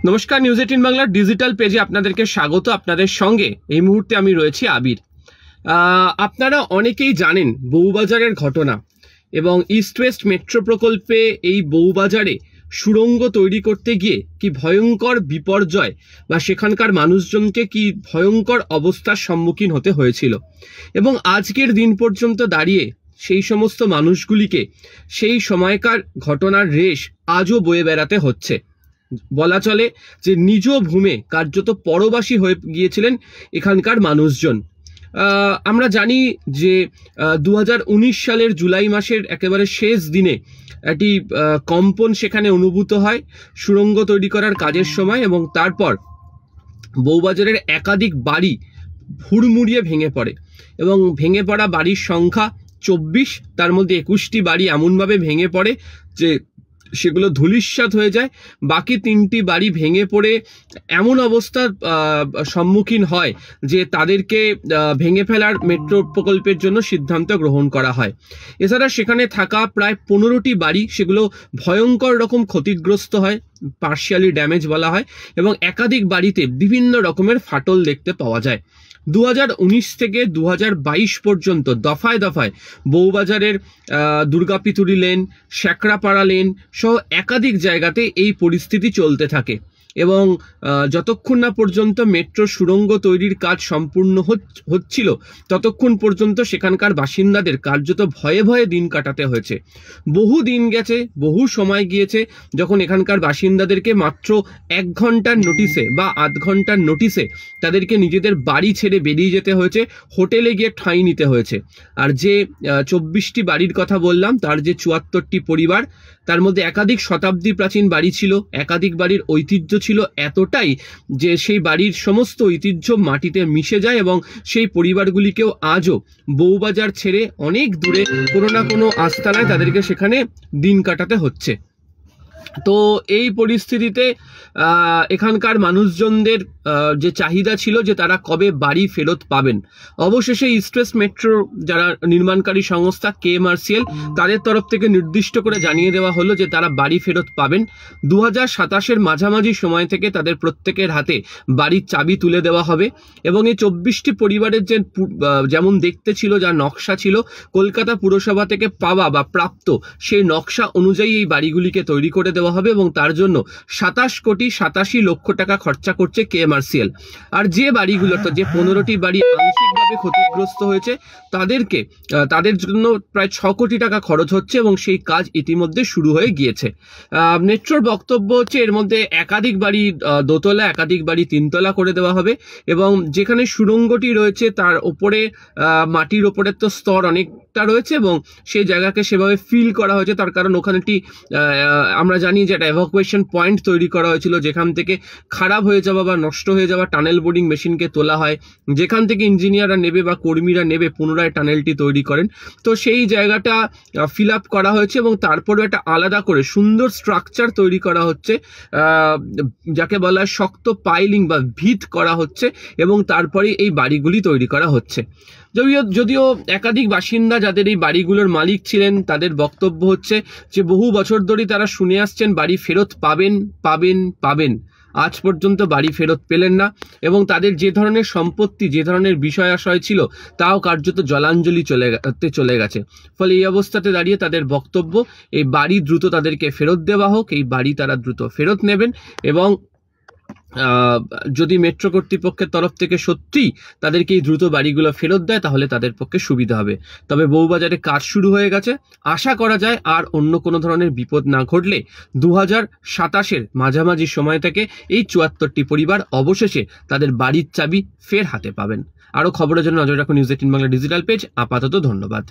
নমস্কার, নিউজ 18 বাংলার ডিজিটাল পেজে আপনাদেরকে স্বাগত। আপনাদের সঙ্গে এই মুহূর্তে আমি রয়েছি আবির। আপনারা অনেকেই জানেন বউবাজারের ঘটনা এবং ইস্ট ওয়েস্ট মেট্রো প্রকল্পে এই বউবাজারে সুড়ঙ্গ তৈরি করতে গিয়ে কি ভয়ঙ্কর বিপর্যয় বা সেখানকার মানুষজনকে কি ভয়ঙ্কর অবস্থার সম্মুখীন হতে হয়েছিল এবং আজকের দিন পর্যন্ত দাঁড়িয়ে সেই সমস্ত মানুষগুলিকে সেই সময়কার ঘটনার রেশ আজও বয়ে বেড়াতে হচ্ছে। বলা চলে যে নিজ ভূমে কার্যত পরবাসী হয়ে গিয়েছিলেন এখানকার মানুষজন। আমরা জানি যে 2019 সালের জুলাই মাসের একেবারে শেষ দিনে একটি কম্পন সেখানে অনুভূত হয় সুড়ঙ্গ তৈরি করার কাজের সময়, এবং তারপর বউবাজারের একাধিক বাড়ি হুড়মুড়িয়ে ভেঙে পড়ে এবং ভেঙে পড়া বাড়ির সংখ্যা 24, তার মধ্যে 21টি বাড়ি এমনভাবে ভেঙে পড়ে যে সেগুলো ধূলিসাৎ হয়ে যায়। বাকি 3টি বাড়ি ভেঙে পড়ে এমন অবস্থার সম্মুখীন হয় যে তাদেরকে ভেঙে ফেলার মেট্রো প্রকল্পের জন্য সিদ্ধান্ত গ্রহণ করা হয়। এছাড়া সেখানে থাকা প্রায় 15টি বাড়ি সেগুলো ভয়ঙ্কর রকম ক্ষতিগ্রস্ত হয়, পার্শিয়ালি ড্যামেজ বলা হয়, এবং একাধিক বাড়িতে বিভিন্ন রকমের ফাটল দেখতে পাওয়া যায়। 2019 থেকে 2022 পর্যন্ত দফায় দফায় বউবাজারের দুর্গাপিতুরি লেন, শ্যাকরাপাড়া লেন সহ একাধিক জায়গাতে এই পরিস্থিতি চলতে থাকে এবং যতক্ষণ না পর্যন্ত মেট্রো সুড়ঙ্গ তৈরির কাজ সম্পূর্ণ হচ্ছিল ততক্ষণ পর্যন্ত সেখানকার বাসিন্দাদের কার্যত ভয়ে ভয়ে দিন কাটাতে হয়েছে। বহু দিন গেছে, বহু সময় গিয়েছে যখন এখানকার বাসিন্দাদেরকে মাত্র 1 ঘন্টার নোটিশে বা আধ ঘন্টার নোটিশে তাদেরকে নিজেদের বাড়ি ছেড়ে বেরিয়ে যেতে হয়েছে, হোটেলে গিয়ে ঠাঁই নিতে হয়েছে। আর যে 24টি বাড়ির কথা বললাম তার যে 74টি পরিবার, তার মধ্যে একাধিক শতাব্দী প্রাচীন বাড়ি ছিল, একাধিক বাড়ির ঐতিহ্য ছিল এতটাই যে সেই বাড়ির সমস্ত ঐতিহ্য মাটিতে মিশে যায় এবং সেই পরিবারগুলিকেও আজও বউবাজার ছেড়ে অনেক দূরে কোনো না কোনো আস্তানায় তাদেরকে সেখানে দিন কাটাতে হচ্ছে। তো এই পরিস্থিতিতে এখানকার মানুষজনদের যে চাহিদা ছিল যে তারা কবে বাড়ি ফেরত পাবেন, অবশেষে ইস্ট ওয়েস্ট মেট্রো যারা নির্মাণকারী সংস্থা কেএমআরসিএল তাদের তরফ থেকে নির্দিষ্ট করে জানিয়ে দেওয়া হলো যে তারা বাড়ি ফেরত পাবেন। 2027-এর মাঝামাঝি সময় থেকে তাদের প্রত্যেকের হাতে বাড়ির চাবি তুলে দেওয়া হবে এবং এই 24টি পরিবারের যে যেমন দেখতে ছিল, যা নকশা ছিল কলকাতা পুরসভা থেকে পাওয়া বা প্রাপ্ত, সেই নকশা অনুযায়ী এই বাড়িগুলিকে তৈরি করে দেওয়া হবে এবং তার জন্য 27 লক্ষ টাকা খরচা করছে কেএমআরসিএল। আর যে বাড়িগুলো, যে 15টি বাড়ি আংশিকভাবে ক্ষতিগ্রস্ত হয়েছে তাদের জন্য প্রায় 6 কোটি টাকা খরচ হচ্ছে এবং সেই কাজ ইতিমধ্যে শুরু হয়ে গিয়েছে। মেট্রোর বক্তব্য হচ্ছে এর মধ্যে একাধিক বাড়ি দোতলা, একাধিক বাড়ি 3তলা করে দেওয়া হবে এবং যেখানে সুড়ঙ্গটি রয়েছে তার ওপরে মাটির ওপরের তো স্তর অনেকটা রয়েছে এবং সেই জায়গাকে সেভাবে ফিল করা হয়েছে। তার কারণ ওখানে একটি আমরা জানি যে একটা এভাকুয়েশন পয়েন্ট তৈরি করা হয়েছিল যেখান থেকে খারাপ হয়ে যাওয়া বা নষ্ট হয়ে যাওয়া টানেল বোর্ডিং মেশিনকে তোলা হয়, যেখান থেকে ইঞ্জিনিয়াররা নেবে বা কর্মীরা নেবে পুনরায় টানেলটি তৈরি করেন। তো সেই জায়গাটা ফিল আপ করা হয়েছে এবং তারপরে একটা আলাদা করে সুন্দর স্ট্রাকচার তৈরি করা হচ্ছে, যাকে বলা হয় শক্ত পাইলিং বা ভিত করা হচ্ছে এবং তারপরে এই বাড়িগুলি তৈরি করা হচ্ছে। যদিও একাধিক বাসিন্দা যাদের এই বাড়িগুলোর মালিক ছিলেন তাদের বক্তব্য হচ্ছে যে বহু বছর ধরে তারা শুনে আসছেন বাড়ি ফেরত পাবেন পাবেন পাবেন, আজ পর্যন্ত বাড়ি ফেরত পেলেন না এবং তাদের যে ধরনের সম্পত্তি, যে ধরনের বিষয় আশয় ছিল তাও কার্যত জলাঞ্জলি চলে গেছে। ফলে এই অবস্থাতে দাঁড়িয়ে তাদের বক্তব্য এই বাড়ি দ্রুত তাদেরকে ফেরত দেওয়া হোক, এই বাড়ি তারা দ্রুত ফেরত নেবেন এবং যদি মেট্রো কর্তৃপক্ষের তরফ থেকে সত্যি তাদেরকে এই দ্রুত বাড়িগুলো ফেরত দেয় তাহলে তাদের পক্ষে সুবিধা হবে। তবে বউবাজারে কাজ শুরু হয়ে গেছে, আশা করা যায় আর অন্য কোনো ধরনের বিপদ না ঘটলে 2027-এর মাঝামাঝি সময় থেকে এই 74টি পরিবার অবশেষে তাদের বাড়ির চাবি ফের হাতে পাবেন। আরও খবরের জন্য নজর রাখুন নিউজ 18 বাংলা ডিজিটাল পেজ। আপাতত ধন্যবাদ।